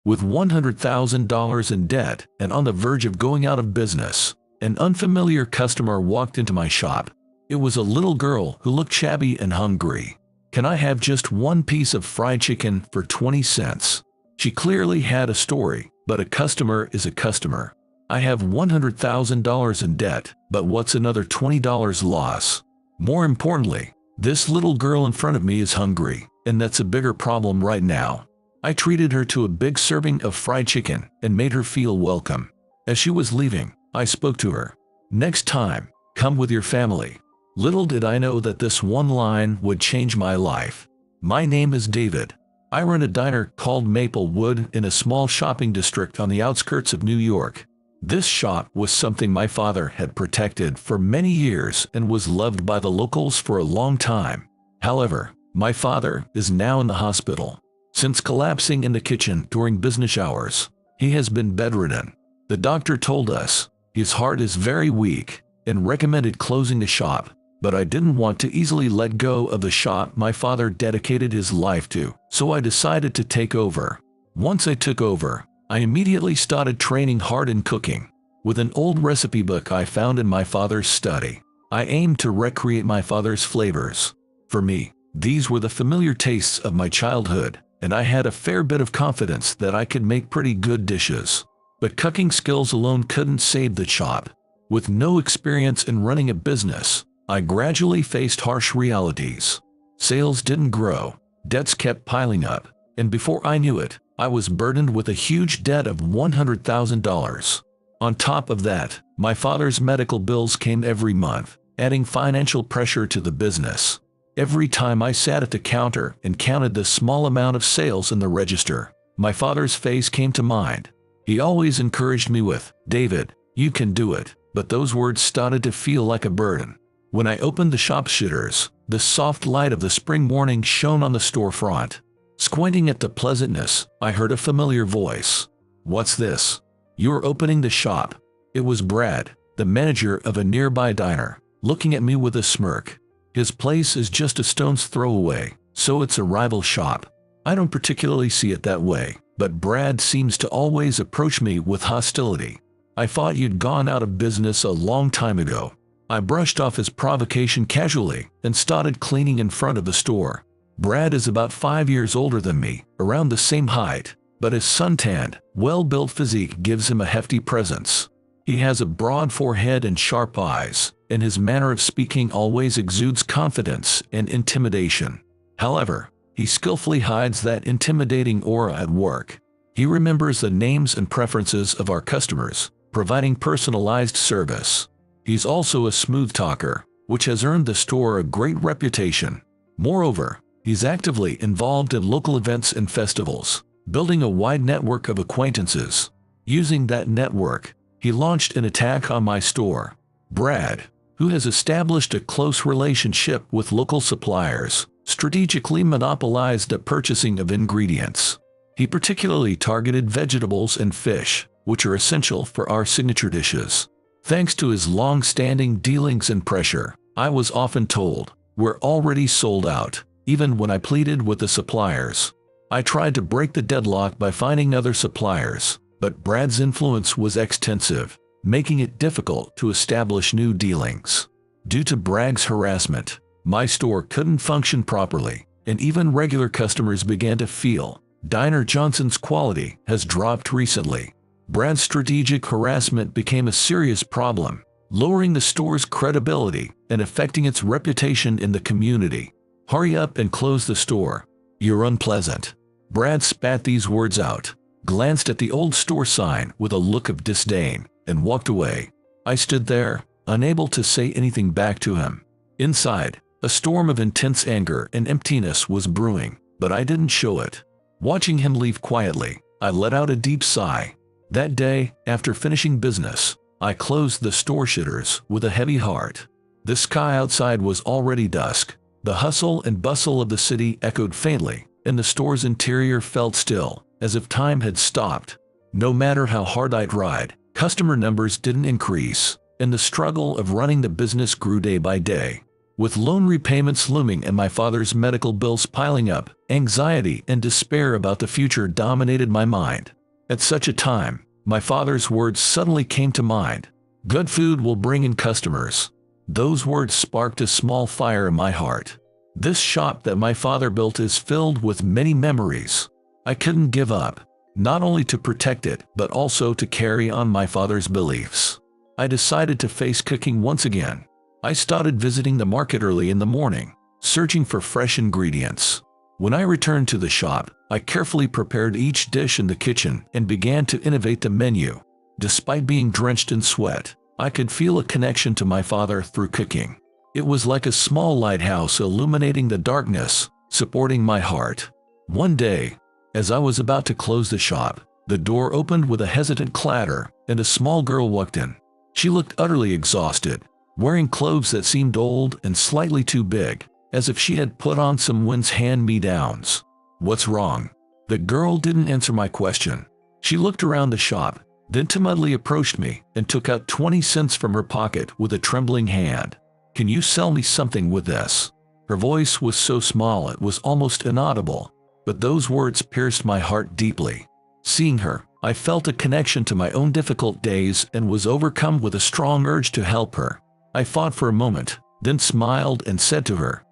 With $100,000 in debt and on the verge of going out of business, an unfamiliar customer walked into my shop. It was a little girl who looked shabby and hungry. "Can I have just one piece of fried chicken for 20 cents? She clearly had a story, but a customer is a customer. I have $100,000 in debt, but what's another $20 loss? More importantly, this little girl in front of me is hungry, and that's a bigger problem right now." I treated her to a big serving of fried chicken and made her feel welcome. As she was leaving, I spoke to her. "Next time, come with your family." Little did I know that this one line would change my life. My name is David. I run a diner called Maplewood in a small shopping district on the outskirts of New York. This shop was something my father had protected for many years and was loved by the locals for a long time. However, my father is now in the hospital. Since collapsing in the kitchen during business hours, he has been bedridden. The doctor told us his heart is very weak and recommended closing the shop, but I didn't want to easily let go of the shop my father dedicated his life to, so I decided to take over. Once I took over, I immediately started training hard in cooking. With an old recipe book I found in my father's study, I aimed to recreate my father's flavors. For me, these were the familiar tastes of my childhood, and I had a fair bit of confidence that I could make pretty good dishes. But cooking skills alone couldn't save the shop. With no experience in running a business, I gradually faced harsh realities. Sales didn't grow, debts kept piling up, and before I knew it, I was burdened with a huge debt of $100,000. On top of that, my father's medical bills came every month, adding financial pressure to the business. Every time I sat at the counter and counted the small amount of sales in the register, my father's face came to mind. He always encouraged me with, "David, you can do it," but those words started to feel like a burden. When I opened the shop shutters, the soft light of the spring morning shone on the storefront. Squinting at the pleasantness, I heard a familiar voice. "What's this? You're opening the shop?" It was Brad, the manager of a nearby diner, looking at me with a smirk. His place is just a stone's throw away, so it's a rival shop. I don't particularly see it that way, but Brad seems to always approach me with hostility. "I thought you'd gone out of business a long time ago." I brushed off his provocation casually and started cleaning in front of the store. Brad is about 5 years older than me, around the same height, but his suntanned, well-built physique gives him a hefty presence. He has a broad forehead and sharp eyes, and his manner of speaking always exudes confidence and intimidation. However, he skillfully hides that intimidating aura at work. He remembers the names and preferences of our customers, providing personalized service. He's also a smooth talker, which has earned the store a great reputation. Moreover, he's actively involved in local events and festivals, building a wide network of acquaintances. Using that network, he launched an attack on my store. Brad, who has established a close relationship with local suppliers, strategically monopolized the purchasing of ingredients. He particularly targeted vegetables and fish, which are essential for our signature dishes. Thanks to his long-standing dealings and pressure, I was often told, "We're already sold out," even when I pleaded with the suppliers. I tried to break the deadlock by finding other suppliers, but Brad's influence was extensive, making it difficult to establish new dealings. Due to Brad's harassment, my store couldn't function properly, and even regular customers began to feel Diner Johnson's quality has dropped recently. Brad's strategic harassment became a serious problem, lowering the store's credibility and affecting its reputation in the community. "Hurry up and close the store. You're unpleasant." Brad spat these words out, glanced at the old store sign with a look of disdain, and walked away. I stood there, unable to say anything back to him. Inside, a storm of intense anger and emptiness was brewing, but I didn't show it. Watching him leave quietly, I let out a deep sigh. That day, after finishing business, I closed the store shutters with a heavy heart. The sky outside was already dusk. The hustle and bustle of the city echoed faintly, and the store's interior felt still, as if time had stopped. No matter how hard I tried, customer numbers didn't increase, and the struggle of running the business grew day by day. With loan repayments looming and my father's medical bills piling up, anxiety and despair about the future dominated my mind. At such a time, my father's words suddenly came to mind. Good food will bring in customers. Those words sparked a small fire in my heart. This shop that my father built is filled with many memories. I couldn't give up, not only to protect it, but also to carry on my father's beliefs. I decided to face cooking once again. I started visiting the market early in the morning, searching for fresh ingredients. When I returned to the shop, I carefully prepared each dish in the kitchen and began to innovate the menu. Despite being drenched in sweat, I could feel a connection to my father through cooking. It was like a small lighthouse illuminating the darkness, supporting my heart. One day, as I was about to close the shop, the door opened with a hesitant clatter, and a small girl walked in. She looked utterly exhausted, wearing clothes that seemed old and slightly too big, as if she had put on some win's hand-me-downs. "What's wrong?" The girl didn't answer my question. She looked around the shop, then timidly approached me and took out 20 cents from her pocket with a trembling hand. "Can you sell me something with this?" Her voice was so small it was almost inaudible, but those words pierced my heart deeply. Seeing her, I felt a connection to my own difficult days and was overcome with a strong urge to help her. I thought for a moment, then smiled and said to her,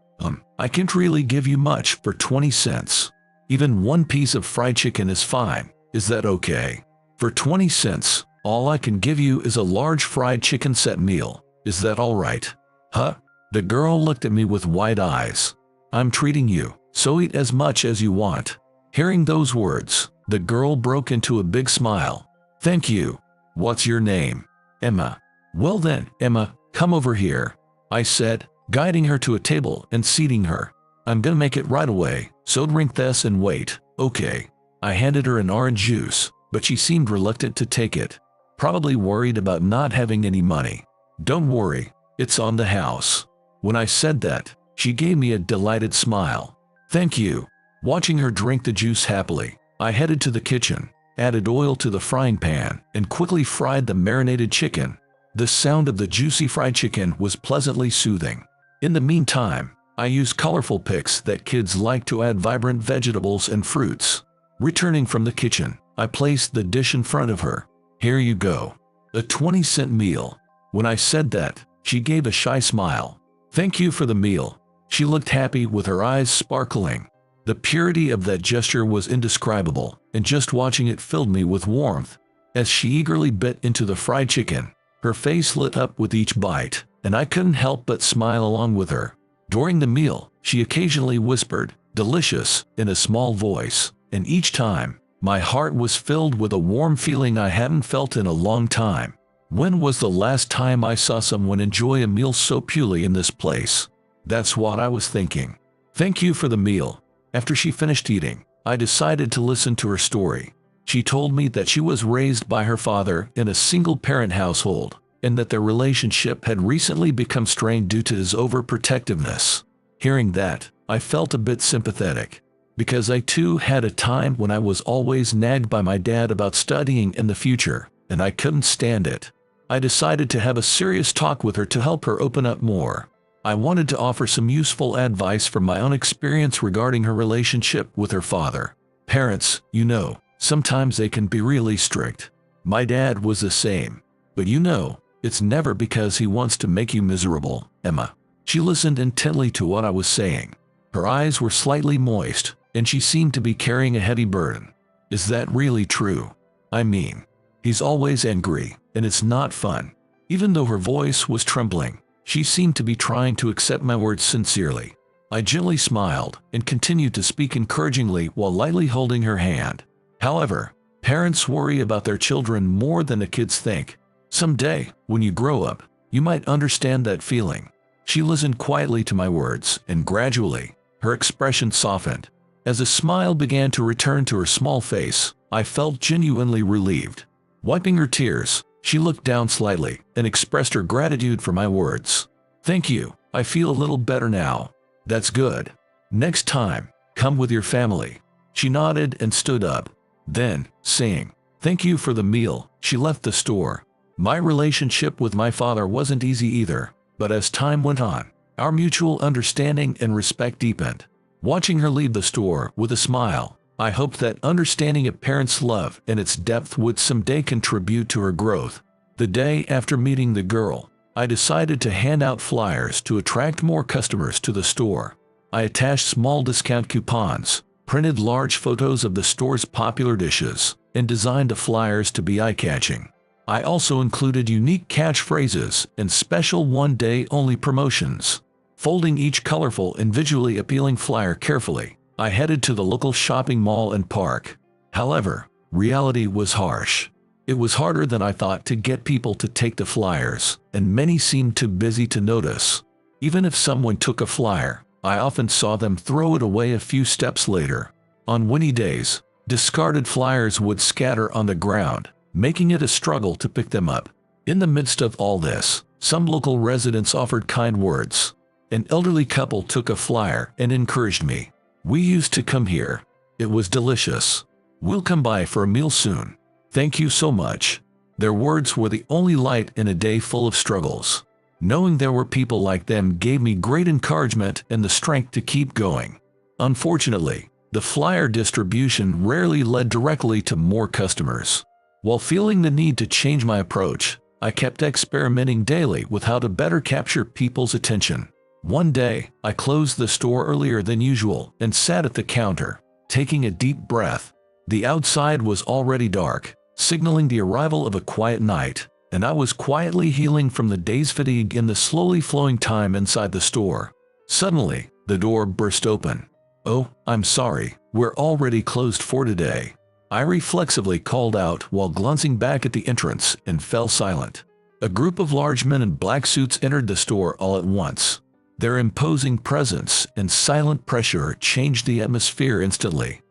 I can't really give you much for 20 cents. Even one piece of fried chicken is fine. Is that okay? For 20 cents, all I can give you is a large fried chicken set meal. Is that all right?" "Huh?" The girl looked at me with wide eyes. "I'm treating you, so eat as much as you want." Hearing those words, the girl broke into a big smile. "Thank you. What's your name?" "Emma." "Well then, Emma, come over here," I said, guiding her to a table and seating her. "I'm gonna make it right away, so drink this and wait, okay?" I handed her an orange juice, but she seemed reluctant to take it, probably worried about not having any money. "Don't worry, it's on the house." When I said that, she gave me a delighted smile. "Thank you." Watching her drink the juice happily, I headed to the kitchen, added oil to the frying pan, and quickly fried the marinated chicken. The sound of the juicy fried chicken was pleasantly soothing. In the meantime, I used colorful picks that kids like to add vibrant vegetables and fruits. Returning from the kitchen, I placed the dish in front of her. "Here you go. A 20-cent meal." When I said that, she gave a shy smile. "Thank you for the meal." She looked happy with her eyes sparkling. The purity of that gesture was indescribable, and just watching it filled me with warmth. As she eagerly bit into the fried chicken, her face lit up with each bite, and I couldn't help but smile along with her. During the meal, she occasionally whispered, "Delicious," in a small voice, and each time, my heart was filled with a warm feeling I hadn't felt in a long time. When was the last time I saw someone enjoy a meal so purely in this place? That's what I was thinking. "Thank you for the meal." After she finished eating, I decided to listen to her story. She told me that she was raised by her father in a single-parent household, and that their relationship had recently become strained due to his overprotectiveness. Hearing that, I felt a bit sympathetic, because I too had a time when I was always nagged by my dad about studying in the future, and I couldn't stand it. I decided to have a serious talk with her to help her open up more. I wanted to offer some useful advice from my own experience regarding her relationship with her father. Parents, you know, sometimes they can be really strict. My dad was the same. But you know, it's never because he wants to make you miserable, Emma. She listened intently to what I was saying. Her eyes were slightly moist, and she seemed to be carrying a heavy burden. Is that really true? I mean, he's always angry, and it's not fun. Even though her voice was trembling, she seemed to be trying to accept my words sincerely. I gently smiled and continued to speak encouragingly while lightly holding her hand. However, parents worry about their children more than the kids think. Someday, when you grow up, you might understand that feeling. She listened quietly to my words, and gradually, her expression softened. As a smile began to return to her small face, I felt genuinely relieved. Wiping her tears, she looked down slightly and expressed her gratitude for my words. "Thank you, I feel a little better now." "That's good. Next time, come with your family." She nodded and stood up. Then, saying, "Thank you for the meal," she left the store. My relationship with my father wasn't easy either, but as time went on, Our mutual understanding and respect deepened. Watching her leave the store with a smile, I hoped that understanding a parent's love and its depth would someday contribute to her growth. The day after meeting the girl, I decided to hand out flyers to attract more customers to the store. I attached small discount coupons, printed large photos of the store's popular dishes, and designed the flyers to be eye-catching. I also included unique catchphrases and special one-day-only promotions. Folding each colorful and visually appealing flyer carefully, I headed to the local shopping mall and park. However, reality was harsh. It was harder than I thought to get people to take the flyers, and many seemed too busy to notice. Even if someone took a flyer, I often saw them throw it away a few steps later. On windy days, discarded flyers would scatter on the ground, making it a struggle to pick them up. In the midst of all this, some local residents offered kind words. An elderly couple took a flyer and encouraged me. "We used to come here. It was delicious. We'll come by for a meal soon. Thank you so much." Their words were the only light in a day full of struggles. Knowing there were people like them gave me great encouragement and the strength to keep going. Unfortunately, the flyer distribution rarely led directly to more customers. While feeling the need to change my approach, I kept experimenting daily with how to better capture people's attention. One day, I closed the store earlier than usual and sat at the counter, taking a deep breath. The outside was already dark, signaling the arrival of a quiet night, and I was quietly healing from the day's fatigue in the slowly flowing time inside the store. Suddenly, the door burst open. "Oh, I'm sorry, we're already closed for today," I reflexively called out while glancing back at the entrance and fell silent. A group of large men in black suits entered the store all at once. Their imposing presence and silent pressure changed the atmosphere instantly.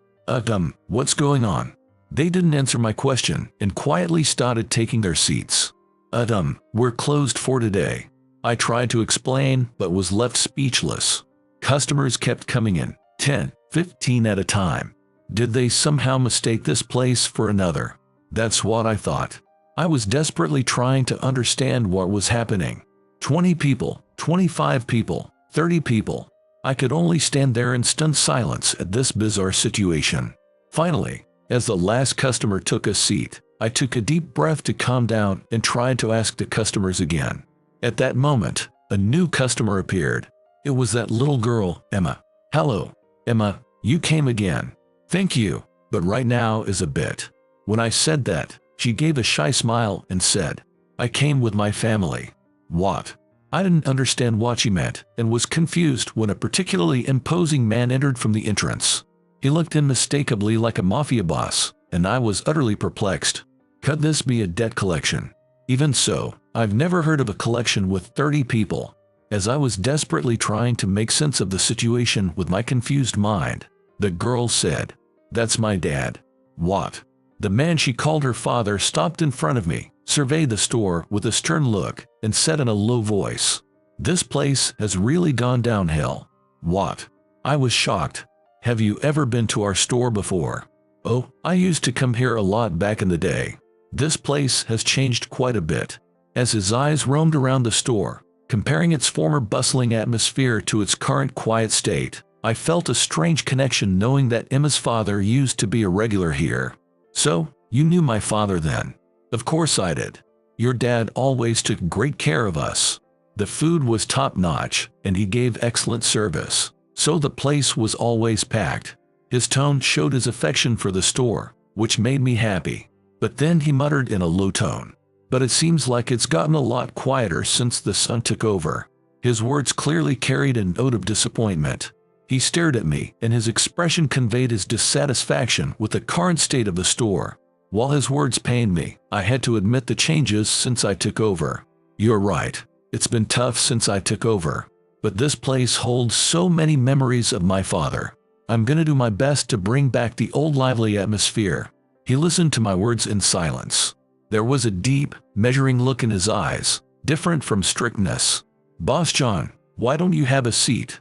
What's going on?" They didn't answer my question and quietly started taking their seats. We're closed for today." I tried to explain but was left speechless. Customers kept coming in, 10, 15 at a time. Did they somehow mistake this place for another? That's what I thought. I was desperately trying to understand what was happening. 20 people, 25 people, 30 people. I could only stand there in stunned silence at this bizarre situation. Finally, as the last customer took a seat, I took a deep breath to calm down and tried to ask the customers again. At that moment, a new customer appeared. It was that little girl, Emma. "Hello, Emma, you came again. Thank you, but right now is a bit." When I said that, she gave a shy smile and said, "I came with my family." What? I didn't understand what she meant and was confused when a particularly imposing man entered from the entrance. He looked unmistakably like a mafia boss, and I was utterly perplexed. Could this be a debt collection? Even so, I've never heard of a collection with 30 people. As I was desperately trying to make sense of the situation with my confused mind, the girl said, "That's my dad." What? The man she called her father stopped in front of me, surveyed the store with a stern look, and said in a low voice, "This place has really gone downhill." What? I was shocked. "Have you ever been to our store before?" "Oh, I used to come here a lot back in the day. This place has changed quite a bit." As his eyes roamed around the store, comparing its former bustling atmosphere to its current quiet state, I felt a strange connection knowing that Emma's father used to be a regular here. "So, you knew my father then?" "Of course I did. Your dad always took great care of us. The food was top-notch, and he gave excellent service, so the place was always packed." His tone showed his affection for the store, which made me happy. But then he muttered in a low tone, "But it seems like it's gotten a lot quieter since the son took over." His words clearly carried a note of disappointment. He stared at me, and his expression conveyed his dissatisfaction with the current state of the store. While his words pained me, I had to admit the changes since I took over. "You're right. It's been tough since I took over. But this place holds so many memories of my father. I'm gonna do my best to bring back the old lively atmosphere." He listened to my words in silence. There was a deep, measuring look in his eyes, different from strictness. "Boss John, why don't you have a seat?"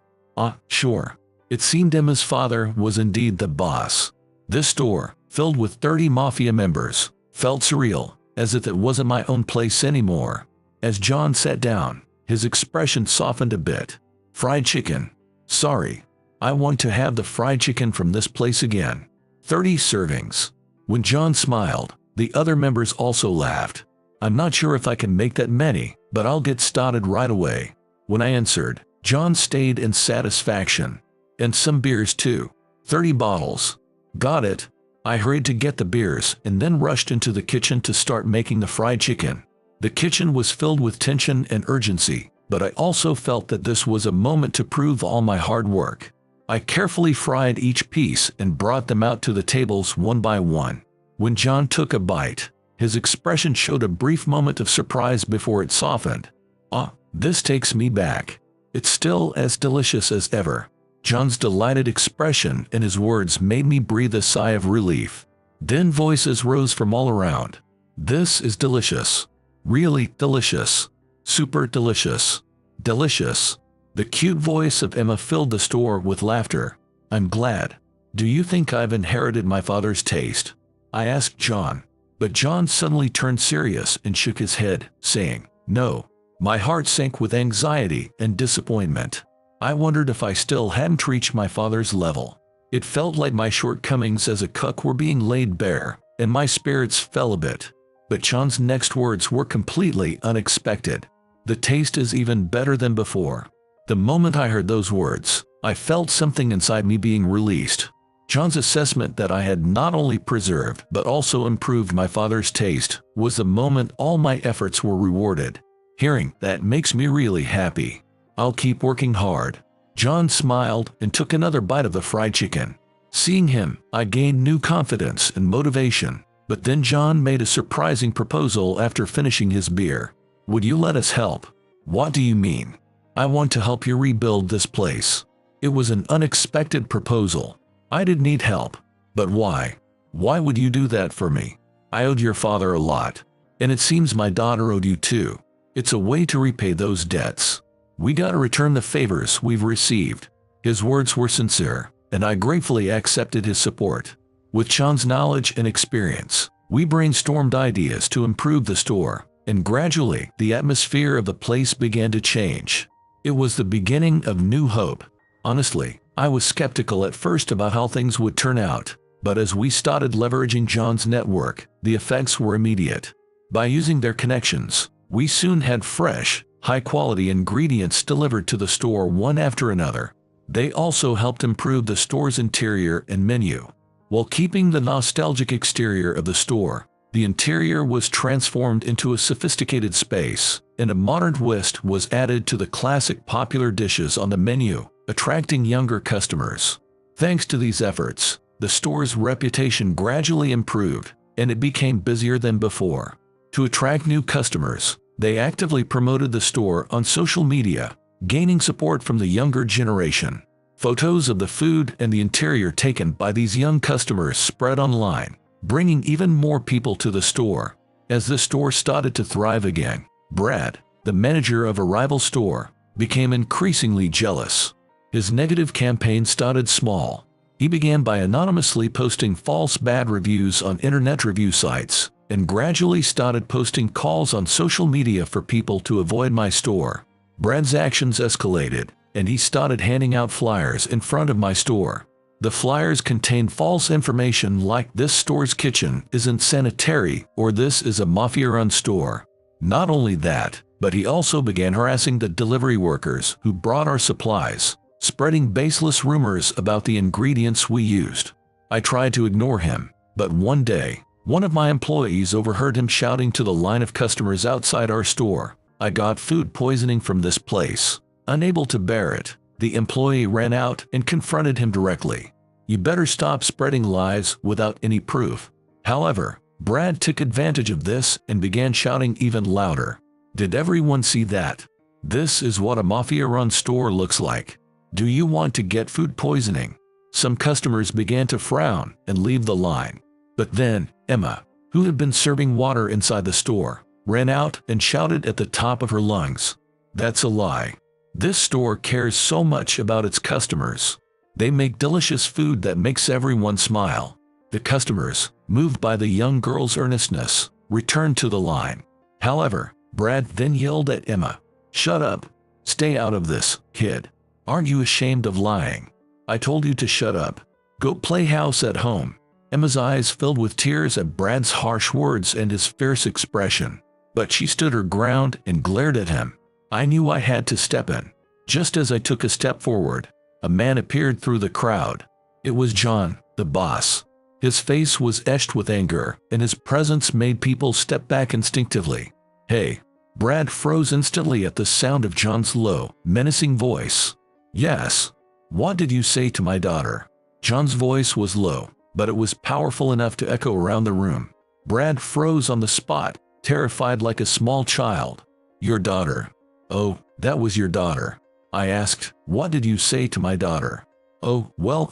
Sure." It seemed Emma's father was indeed the boss. This store, filled with 30 mafia members, felt surreal, as if it wasn't my own place anymore. As John sat down, his expression softened a bit. Fried chicken. Sorry. I want to have the fried chicken from this place again. 30 servings. When John smiled, the other members also laughed. I'm not sure if I can make that many, but I'll get started right away. When I answered, John stayed in satisfaction. And some beers too. 30 bottles. Got it. I hurried to get the beers and then rushed into the kitchen to start making the fried chicken. The kitchen was filled with tension and urgency, but I also felt that this was a moment to prove all my hard work. I carefully fried each piece and brought them out to the tables one by one. When John took a bite, his expression showed a brief moment of surprise before it softened. Ah, this takes me back. It's still as delicious as ever. John's delighted expression and his words made me breathe a sigh of relief. Then voices rose from all around. This is delicious. Really delicious. Super delicious. Delicious. The cute voice of Emma filled the store with laughter. I'm glad. Do you think I've inherited my father's taste? I asked John. But John suddenly turned serious and shook his head, saying, No. My heart sank with anxiety and disappointment. I wondered if I still hadn't reached my father's level. It felt like my shortcomings as a cook were being laid bare, and my spirits fell a bit. But John's next words were completely unexpected. The taste is even better than before. The moment I heard those words, I felt something inside me being released. John's assessment that I had not only preserved but also improved my father's taste was the moment all my efforts were rewarded. Hearing that makes me really happy. I'll keep working hard. John smiled and took another bite of the fried chicken. Seeing him, I gained new confidence and motivation. But then John made a surprising proposal after finishing his beer. Would you let us help? What do you mean? I want to help you rebuild this place. It was an unexpected proposal. I did need help. But why? Why would you do that for me? I owed your father a lot. And it seems my daughter owed you too. It's a way to repay those debts. We gotta return the favors we've received. His words were sincere, and I gratefully accepted his support. With John's knowledge and experience, we brainstormed ideas to improve the store, and gradually the atmosphere of the place began to change. It was the beginning of new hope. Honestly, I was skeptical at first about how things would turn out, but as we started leveraging John's network, the effects were immediate. By using their connections, we soon had fresh, high-quality ingredients delivered to the store one after another. They also helped improve the store's interior and menu. While keeping the nostalgic exterior of the store, the interior was transformed into a sophisticated space, and a modern twist was added to the classic popular dishes on the menu, attracting younger customers. Thanks to these efforts, the store's reputation gradually improved, and it became busier than before. To attract new customers, they actively promoted the store on social media, gaining support from the younger generation. Photos of the food and the interior taken by these young customers spread online, bringing even more people to the store. As the store started to thrive again, Brad, the manager of a rival store, became increasingly jealous. His negative campaign started small. He began by anonymously posting false bad reviews on internet review sites, and gradually started posting calls on social media for people to avoid my store. Brad's actions escalated, and he started handing out flyers in front of my store. The flyers contained false information like this store's kitchen isn't sanitary or this is a mafia-run store. Not only that, but he also began harassing the delivery workers who brought our supplies, spreading baseless rumors about the ingredients we used. I tried to ignore him, but one day, one of my employees overheard him shouting to the line of customers outside our store, "I got food poisoning from this place." Unable to bear it, the employee ran out and confronted him directly. "You better stop spreading lies without any proof." However, Brad took advantage of this and began shouting even louder. "Did everyone see that? This is what a mafia-run store looks like. Do you want to get food poisoning?" Some customers began to frown and leave the line. But then, Emma, who had been serving water inside the store, ran out and shouted at the top of her lungs, "That's a lie. This store cares so much about its customers. They make delicious food that makes everyone smile." The customers, moved by the young girl's earnestness, returned to the line. However, Brad then yelled at Emma, "Shut up. Stay out of this, kid. Aren't you ashamed of lying? I told you to shut up. Go play house at home. Emma's eyes filled with tears at Brad's harsh words and his fierce expression. But she stood her ground and glared at him. I knew I had to step in. Just as I took a step forward, a man appeared through the crowd. It was John, the boss. His face was etched with anger, and his presence made people step back instinctively. Hey! Brad froze instantly at the sound of John's low, menacing voice. Yes. What did you say to my daughter? John's voice was low, but it was powerful enough to echo around the room. Brad froze on the spot, terrified like a small child. Your daughter. Oh, that was your daughter. I asked, what did you say to my daughter? Oh, well,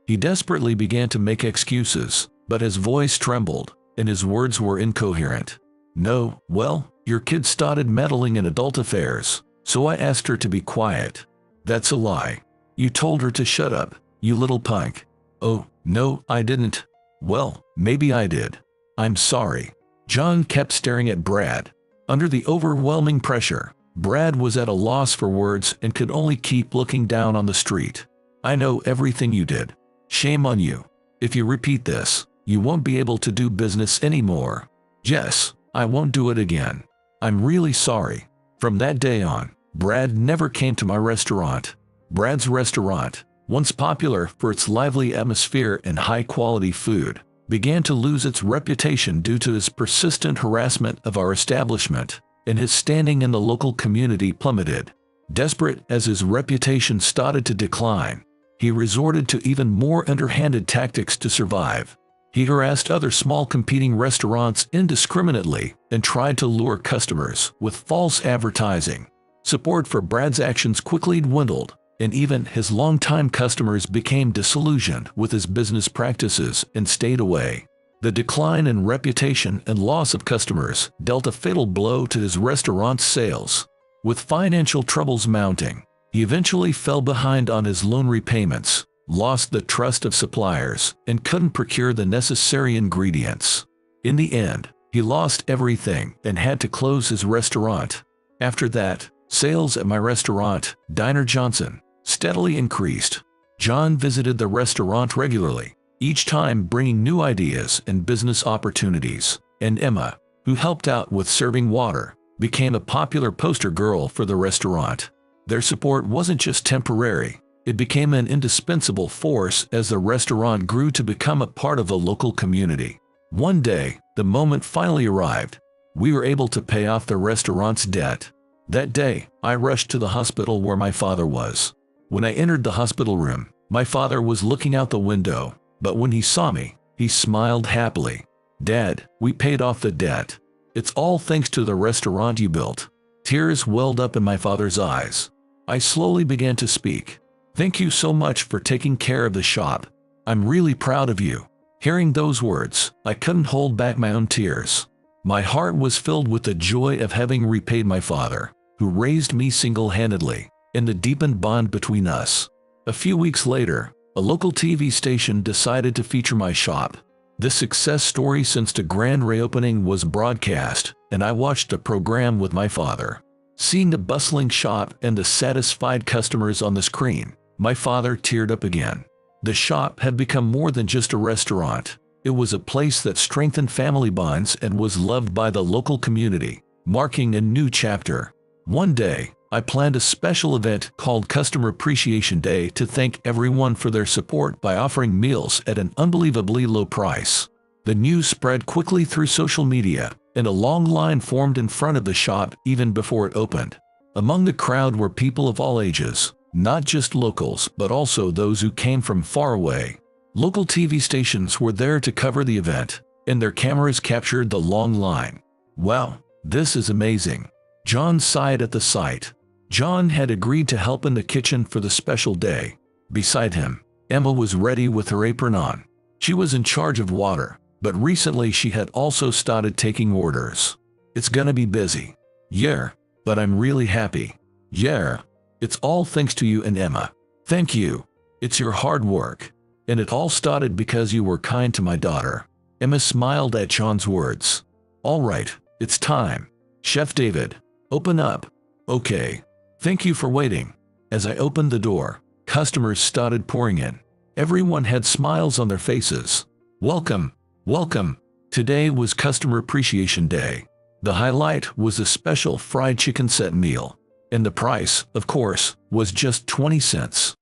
He desperately began to make excuses, but his voice trembled, and his words were incoherent. No, well, your kid started meddling in adult affairs, so I asked her to be quiet. That's a lie. You told her to shut up, you little punk. Oh, no, I didn't. Well, maybe I did. I'm sorry. John kept staring at Brad. Under the overwhelming pressure, Brad was at a loss for words and could only keep looking down on the street. I know everything you did. Shame on you. If you repeat this, you won't be able to do business anymore. Yes, I won't do it again. I'm really sorry. From that day on, Brad never came to my restaurant. Brad's restaurant, once popular for its lively atmosphere and high-quality food, began to lose its reputation due to his persistent harassment of our establishment, and his standing in the local community plummeted. Desperate as his reputation started to decline, he resorted to even more underhanded tactics to survive. He harassed other small competing restaurants indiscriminately and tried to lure customers with false advertising. Support for Brad's actions quickly dwindled, and even his longtime customers became disillusioned with his business practices and stayed away. The decline in reputation and loss of customers dealt a fatal blow to his restaurant's sales. With financial troubles mounting, he eventually fell behind on his loan repayments, lost the trust of suppliers, and couldn't procure the necessary ingredients. In the end, he lost everything and had to close his restaurant. After that, sales at my restaurant, Diner Johnson, steadily increased. John visited the restaurant regularly, each time bringing new ideas and business opportunities, and Emma, who helped out with serving water, became a popular poster girl for the restaurant. Their support wasn't just temporary, it became an indispensable force as the restaurant grew to become a part of the local community. One day, the moment finally arrived. We were able to pay off the restaurant's debt. That day, I rushed to the hospital where my father was. When I entered the hospital room, my father was looking out the window, but when he saw me, he smiled happily. Dad, we paid off the debt. It's all thanks to the restaurant you built. Tears welled up in my father's eyes. I slowly began to speak. Thank you so much for taking care of the shop. I'm really proud of you. Hearing those words, I couldn't hold back my own tears. My heart was filled with the joy of having repaid my father, who raised me single-handedly, and the deepened bond between us. A few weeks later, a local TV station decided to feature my shop. This success story since the grand reopening was broadcast, and I watched the program with my father. Seeing the bustling shop and the satisfied customers on the screen, my father teared up again. The shop had become more than just a restaurant. It was a place that strengthened family bonds and was loved by the local community, marking a new chapter. One day, I planned a special event called Customer Appreciation Day to thank everyone for their support by offering meals at an unbelievably low price. The news spread quickly through social media, and a long line formed in front of the shop even before it opened. Among the crowd were people of all ages, not just locals but also those who came from far away. Local TV stations were there to cover the event, and their cameras captured the long line. Wow, this is amazing. John sighed at the sight. John had agreed to help in the kitchen for the special day. Beside him, Emma was ready with her apron on. She was in charge of water, but recently she had also started taking orders. It's gonna be busy. Yeah, but I'm really happy. Yeah, it's all thanks to you and Emma. Thank you. It's your hard work. And it all started because you were kind to my daughter. Emma smiled at John's words. All right, it's time. Chef David, open up. Okay. Thank you for waiting. As I opened the door, customers started pouring in. Everyone had smiles on their faces. Welcome, welcome. Today was Customer Appreciation Day. The highlight was a special fried chicken set meal. And the price, of course, was just 20 cents.